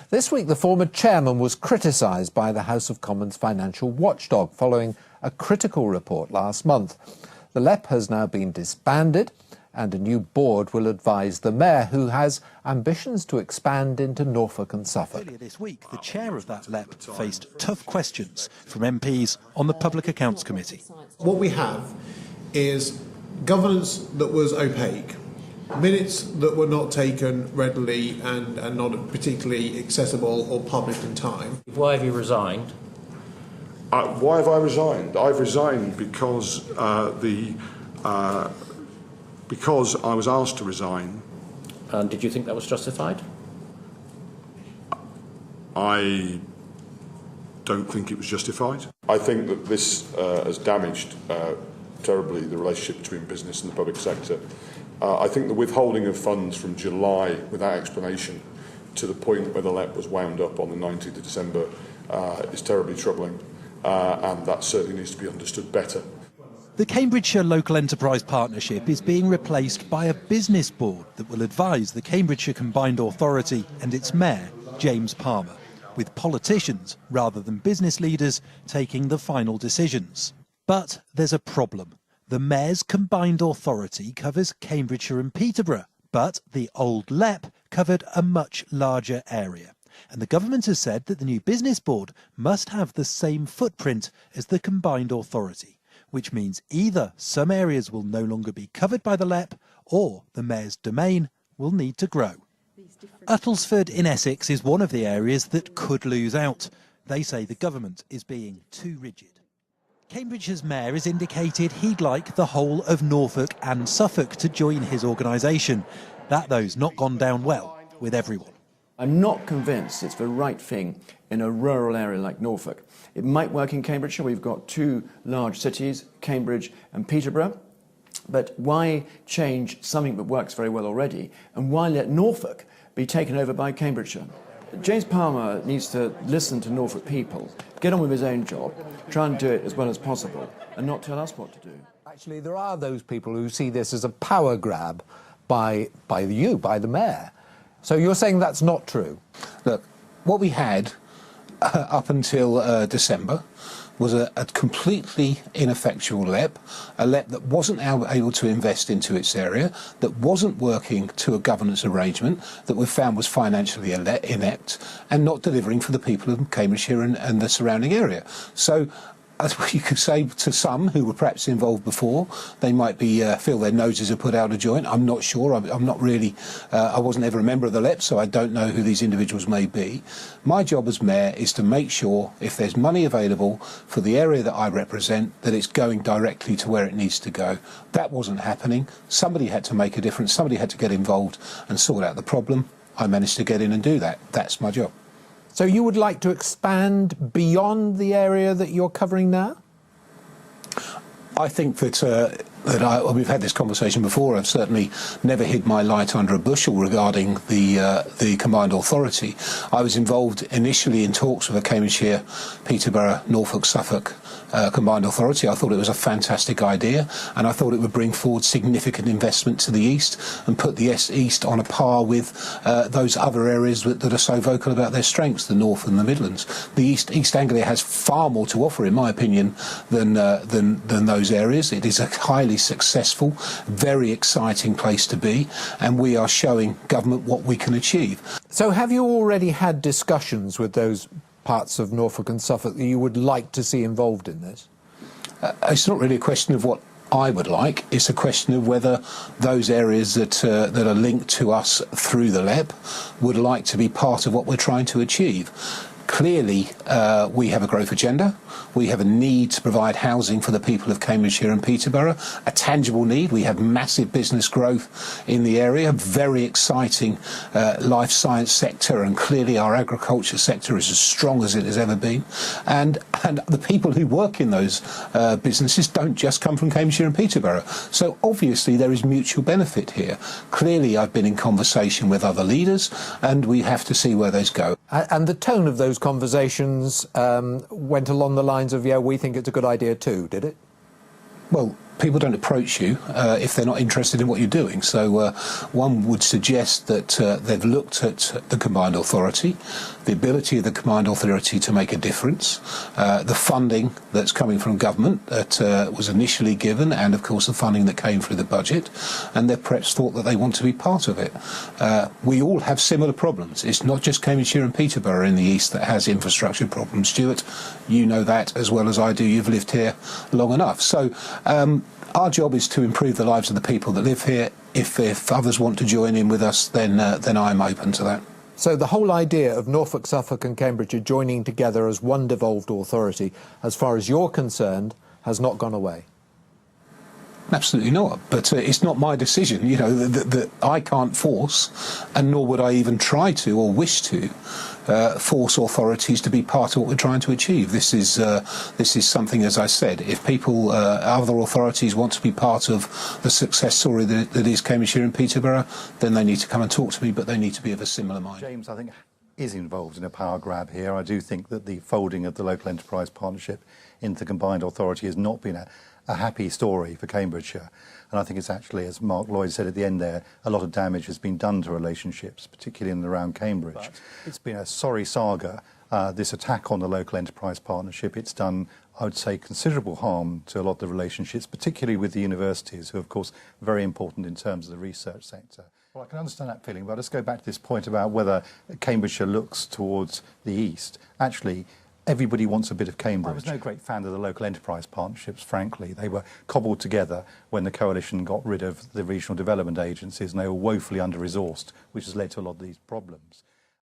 This week, the former chairman was criticised by the House of Commons financial watchdog following a critical report last month. The LEP has now been disbanded, and a new board will advise the mayor, who has ambitions to expand into Norfolk and Suffolk. Earlier this week, the chair of that LEP faced tough questions from MPs on the Public Accounts Committee. What we have is governance that was opaque, minutes that were not taken readily and not particularly accessible or published in time. Why have you resigned? Why have I resigned? I've resigned because because I was asked to resign. And did you think that was justified? I don't think it was justified. I think that this has damaged terribly the relationship between business and the public sector. I think the withholding of funds from July without explanation to the point where the LEP was wound up on the 19th of December is terribly troubling, and that certainly needs to be understood better. The Cambridgeshire Local Enterprise Partnership is being replaced by a business board that will advise the Cambridgeshire Combined Authority and its mayor, James Palmer, with politicians rather than business leaders taking the final decisions. But there's a problem. The mayor's combined authority covers Cambridgeshire and Peterborough, but the old LEP covered a much larger area. And the government has said that the new business board must have the same footprint as the combined authority, which means either some areas will no longer be covered by the LEP or the mayor's domain will need to grow. Uttlesford in Essex is one of the areas that could lose out. They say the government is being too rigid. Cambridgeshire's mayor has indicated he'd like the whole of Norfolk and Suffolk to join his organisation. That, though's not gone down well with everyone. I'm not convinced it's the right thing in a rural area like Norfolk. It might work in Cambridgeshire. We've got two large cities, Cambridge and Peterborough. But why change something that works very well already? And why let Norfolk be taken over by Cambridgeshire? James Palmer needs to listen to Norfolk people, get on with his own job, try and do it as well as possible, and not tell us what to do. Actually, there are those people who see this as a power grab by the mayor. So you're saying that's not true? Look, what we had up until December was a completely ineffectual LEP, a LEP that wasn't able to invest into its area, that wasn't working to a governance arrangement that we found was financially inept and not delivering for the people of Cambridgeshire and the surrounding area. So, as you could say to some who were perhaps involved before, they might be feel their noses are put out of joint. I'm not sure. I'm not really. I wasn't ever a member of the LEP, so I don't know who these individuals may be. My job as mayor is to make sure if there's money available for the area that I represent, that it's going directly to where it needs to go. That wasn't happening. Somebody had to make a difference. Somebody had to get involved and sort out the problem. I managed to get in and do that. That's my job. So you would like to expand beyond the area that you're covering now? I think that we've had this conversation before. I've certainly never hid my light under a bushel regarding the combined authority. I was involved initially in talks with a Cambridgeshire, Peterborough, Norfolk, Suffolk combined authority. I thought it was a fantastic idea, and I thought it would bring forward significant investment to the east and put the East on a par with those other areas that are so vocal about their strengths, the North and the Midlands. The East Anglia has far more to offer, in my opinion, than those areas. It is a highly successful, very exciting place to be, and we are showing government what we can achieve. So have you already had discussions with those parts of Norfolk and Suffolk that you would like to see involved in this? It's not really a question of what I would like. It's a question of whether those areas that are linked to us through the LEP would like to be part of what we're trying to achieve. Clearly, we have a growth agenda. We have a need to provide housing for the people of Cambridgeshire and Peterborough, a tangible need. We have massive business growth in the area, very exciting life science sector, and clearly our agriculture sector is as strong as it has ever been. And the people who work in those businesses don't just come from Cambridgeshire and Peterborough. So obviously there is mutual benefit here. Clearly I've been in conversation with other leaders, and we have to see where those go. And the tone of those conversations went along the lines of, yeah, we think it's a good idea too, did it? Well, people don't approach you if they're not interested in what you're doing. So one would suggest that they've looked at the combined authority, the ability of the combined authority to make a difference, the funding that's coming from government that was initially given, and of course the funding that came through the budget, and they've perhaps thought that they want to be part of it. We all have similar problems. It's not just Cambridgeshire and Peterborough in the east that has infrastructure problems. Stuart, you know that as well as I do. You've lived here long enough. So our job is to improve the lives of the people that live here. If others want to join in with us, then I'm open to that. So the whole idea of Norfolk, Suffolk and Cambridgeshire joining together as one devolved authority, as far as you're concerned, has not gone away? Absolutely not. But it's not my decision. You know, that I can't force, and nor would I even try to or wish to force authorities to be part of what we're trying to achieve. This is something, as I said, if people, other authorities want to be part of the success story that is Cambridgeshire and Peterborough, then they need to come and talk to me, but they need to be of a similar mind. James, I think, is involved in a power grab here. I do think that the folding of the local enterprise partnership into the combined authority has not been a happy story for Cambridgeshire. And I think it's actually, as Mark Lloyd said at the end there, a lot of damage has been done to relationships, particularly in and around Cambridge. But it's been a sorry saga, this attack on the local enterprise partnership. It's done, I would say, considerable harm to a lot of the relationships, particularly with the universities, who are, of course, very important in terms of the research sector. Well, I can understand that feeling, but let's go back to this point about whether Cambridgeshire looks towards the east. Actually, everybody wants a bit of Cambridge. I was no great fan of the local enterprise partnerships, frankly. They were cobbled together when the coalition got rid of the regional development agencies, and they were woefully under-resourced, which has led to a lot of these problems.